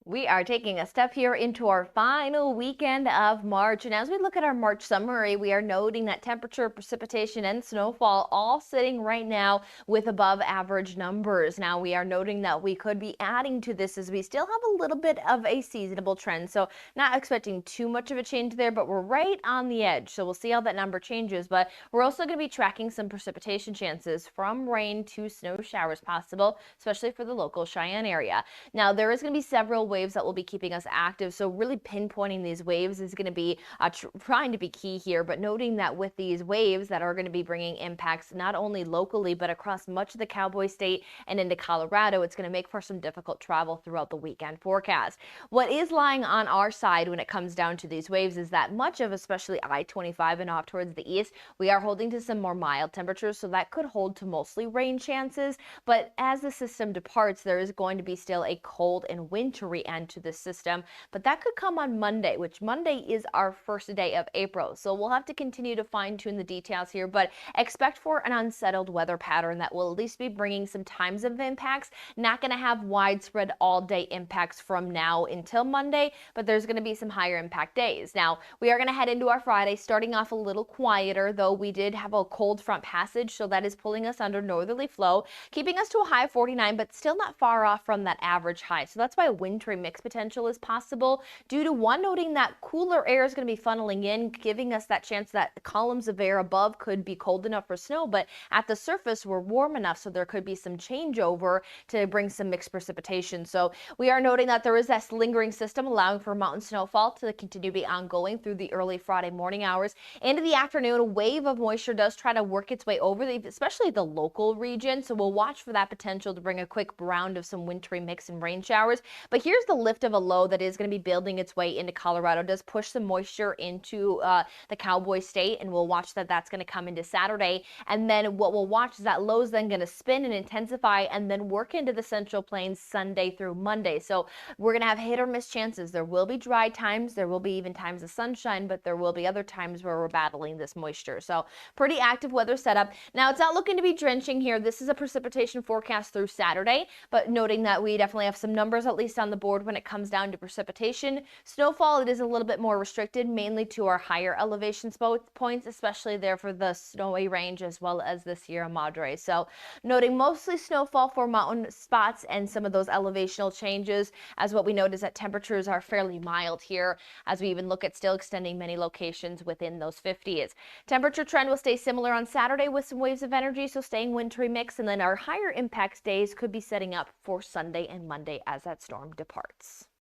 We are taking a step here into our final weekend of March. And as we look at our March summary, we are noting that temperature, precipitation, and snowfall all sitting right now with above average numbers. Now we are noting that we could be adding to this as we still have a little bit of a seasonable trend. So not expecting too much of a change there, but we're right on the edge. So we'll see how that number changes. But we're also going to be tracking some precipitation chances from rain to snow showers possible, especially for the local Cheyenne area. Now there is going to be several waves that will be keeping us active. So really pinpointing these waves is going to be trying to be key here, but noting that with these waves that are going to be bringing impacts not only locally, but across much of the Cowboy State and into Colorado, it's going to make for some difficult travel throughout the weekend forecast. What is lying on our side when it comes down to these waves is that much of, especially I-25 and off towards the east, we are holding to some more mild temperatures, so that could hold to mostly rain chances. But as the system departs, there is going to be still a cold and wintry end to the system, but that could come on Monday, which Monday is our first day of April. So we'll have to continue to fine tune the details here, but expect for an unsettled weather pattern that will at least be bringing some times of impacts. Not going to have widespread all day impacts from now until Monday, but there's going to be some higher impact days. Now we are going to head into our Friday starting off a little quieter, though we did have a cold front passage, so that is pulling us under northerly flow, keeping us to a high of 49, but still not far off from that average high. So that's why a wintry mix potential is possible due to one noting that cooler air is going to be funneling in, giving us that chance that columns of air above could be cold enough for snow, but at the surface we're warm enough, so there could be some changeover to bring some mixed precipitation. So we are noting that there is that lingering system allowing for mountain snowfall to continue to be ongoing through the early Friday morning hours. Into the afternoon, a wave of moisture does try to work its way over, especially the local region, so we'll watch for that potential to bring a quick round of some wintry mix and rain showers. But here's the lift of a low that is going to be building its way into Colorado. It does push some moisture into the Cowboy State, and we'll watch that that's going to come into Saturday. And then what we'll watch is that low is then going to spin and intensify and then work into the Central Plains Sunday through Monday. So we're going to have hit or miss chances. There will be dry times. There will be even times of sunshine, but there will be other times where we're battling this moisture. So pretty active weather setup. Now it's not looking to be drenching here. This is a precipitation forecast through Saturday, but noting that we definitely have some numbers at least on the board when it comes down to precipitation. Snowfall, it is a little bit more restricted, mainly to our higher elevation points, especially there for the Snowy Range as well as the Sierra Madre. So noting mostly snowfall for mountain spots and some of those elevational changes, as what we note is that temperatures are fairly mild here, as we even look at still extending many locations within those 50s. Temperature trend will stay similar on Saturday with some waves of energy, so staying wintry mix, and then our higher impacts days could be setting up for Sunday and Monday as that storm departs.